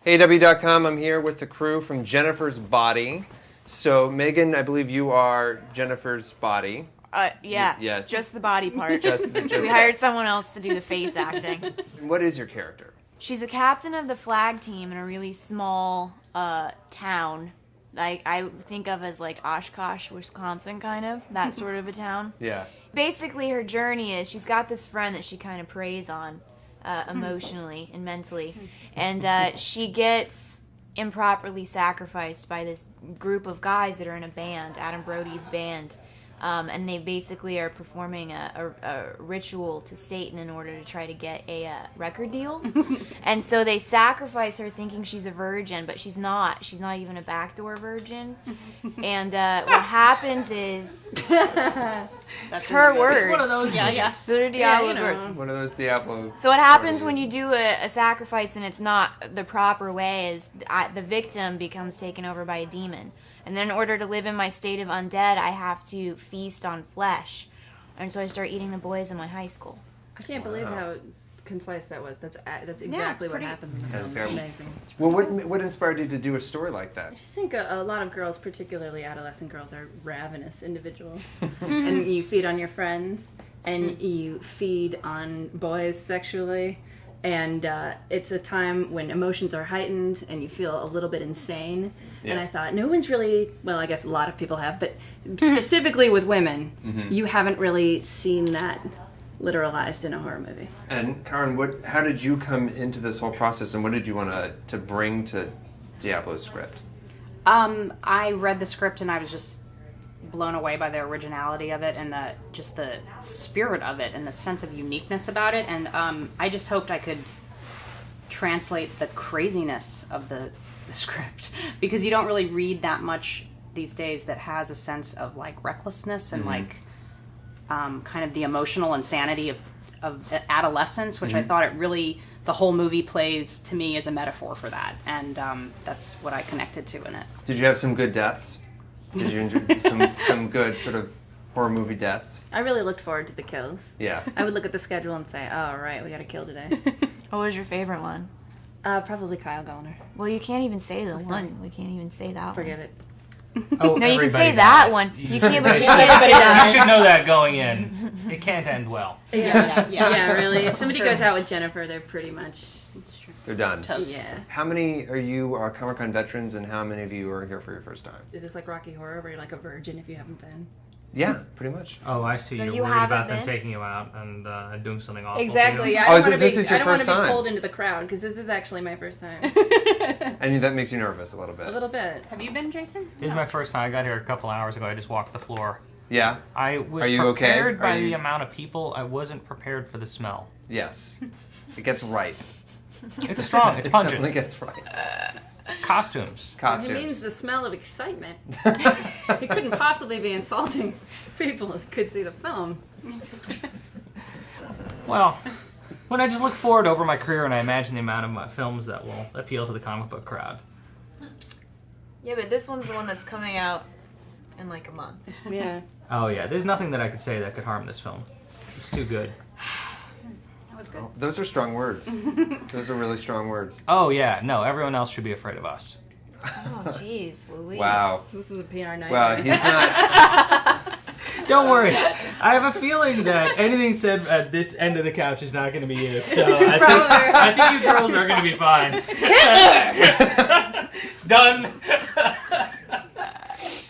AW.com, I'm here with the crew from Jennifer's Body. So, Megan, I believe you are Jennifer's Body. Yeah, just the body part. We hired someone else to do the face acting. What is your character? She's the captain of the flag team in a really small town. I think of as like Oshkosh, Wisconsin, kind of. That sort of a town. Yeah. Basically, her journey is she's got this friend that she kind of preys on emotionally and mentally. And she gets improperly sacrificed by this group of guys that are in a band, Adam Brody's band. And they basically are performing a ritual to Satan in order to try to get a record deal. And so they sacrifice her thinking she's a virgin, but she's not. She's not even a backdoor virgin. And what happens is... That's her words. It's one of those. Yeah. Those are Diablo's words. One of those Diablo. So what happens when you do a sacrifice and it's not the proper way is the victim becomes taken over by a demon. And then in order to live in my state of undead, I have to feast on flesh. And so I start eating the boys in my high school. I can't believe how concise that was. That's exactly what happens in the film. It's amazing. Well, what inspired you to do a story like that? I just think a lot of girls, particularly adolescent girls, are ravenous individuals. And you feed on your friends, and you feed on boys sexually. And it's a time when emotions are heightened and you feel a little bit insane. Yeah. And I thought, no one's really, well, I guess a lot of people have, but specifically with women, you haven't really seen that literalized in a horror movie. And Karen, how did you come into this whole process, and what did you want to bring to Diablo's script? I read the script and I was just blown away by the originality of it and the spirit of it and the sense of uniqueness about it. And I just hoped I could translate the craziness of the script, because you don't really read that much these days that has a sense of like recklessness and like kind of the emotional insanity of adolescence, which I thought the whole movie plays to me as a metaphor for that. And that's what I connected to in it. Did you have some good deaths? Did you enjoy some good sort of horror movie deaths? I really looked forward to the kills. Yeah. I would look at the schedule and say, oh, right, we got to kill today. What was your favorite one? Probably Kyle Gallner. Well, you can't even say the one. We can't even say that Forget it. Oh, no, you can say does. that one. You can't, but she You should know that going in. It can't end well. Yeah, really. If somebody goes out with Jennifer, they're pretty much... They're done. Toast. Yeah. How many are you Comic-Con veterans, and how many of you are here for your first time? Is this like Rocky Horror, where you're like a virgin if you haven't been? Yeah, pretty much. Oh, I see. So You're you worried haven't about them been? taking you out and doing something awful. Exactly. You know? Yeah. I don't this is your first want to time. be pulled into the crowd, because this is actually my first time. And that makes you nervous a little bit. A little bit. Have you been, Jason? This is my first time. I got here a couple hours ago. I just walked the floor. Yeah. I was Are you okay? prepared by the amount of people. I wasn't prepared for the smell. Yes. It gets right. It's strong. It's It pungent. definitely gets right. Costumes. It means the smell of excitement. It couldn't possibly be insulting people that could see the film. Well, when I just look forward over my career and I imagine the amount of my films that will appeal to the comic book crowd. Yeah, but this one's the one that's coming out in like a month. Yeah. Oh yeah, there's nothing that I could say that could harm this film. It's too good. That was good. Oh, those are strong words. Those are really strong words. Oh yeah, no, everyone else should be afraid of us. Oh, jeez, Louise. Wow. This is a PR nightmare. Well, he's not... Don't worry. I have a feeling that anything said at this end of the couch is not going to be used. So I think you girls are going to be fine. Hitler! Done.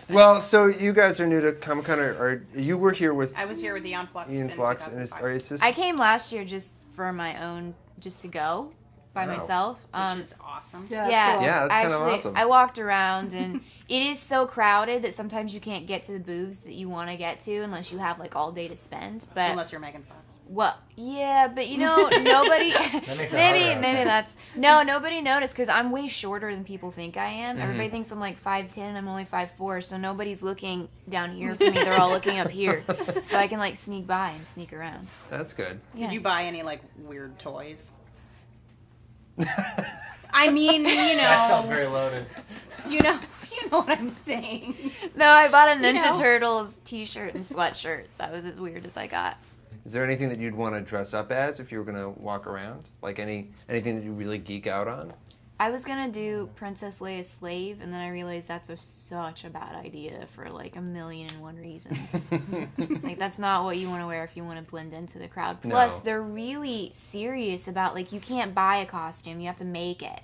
Well, so you guys are new to Comic-Con, or you were here with... I was here with the Ian Flux Ian in Flux, 2005. and is this... I came last year just for my own, just to go by myself. Which is awesome. Yeah, Yeah, that's kind of actually, awesome. I walked around, and it is so crowded that sometimes you can't get to the booths that you want to get to unless you have like all day to spend. But Unless you're Megan Fox. well, yeah, but you know, nobody. makes it maybe that's nobody noticed because I'm way shorter than people think I am. Everybody thinks I'm like 5'10" and I'm only 5'4", so nobody's looking down here for me. They're all looking up here, so I can like sneak by and sneak around. That's good. Yeah. Did you buy any like weird toys? I mean, That felt very loaded. you know what I'm saying. No, I bought a Ninja You know. Turtles t-shirt and sweatshirt. That was as weird as I got. Is there anything that you'd want to dress up as if you were going to walk around? Like anything that you really geek out on? I was gonna do Princess Leia's slave, and then I realized that's such a bad idea for like 1,000,001 reasons. Like that's not what you want to wear if you want to blend into the crowd. Plus, they're really serious about like you can't buy a costume; you have to make it,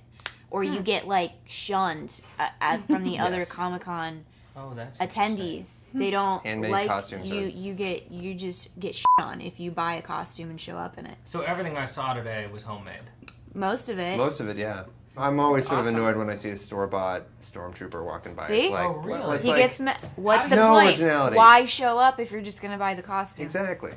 or you get like shunned from the other Comic-Con attendees. They don't Handmade like costumes you just get shit on if you buy a costume and show up in it. So everything I saw today was homemade. Most of it. Most of it, yeah. I'm always sort of annoyed when I see a store-bought stormtrooper walking by. See? It's like, Oh, really? it's He like, gets what's the no point? originality. Why show up if you're just gonna buy the costume? Exactly.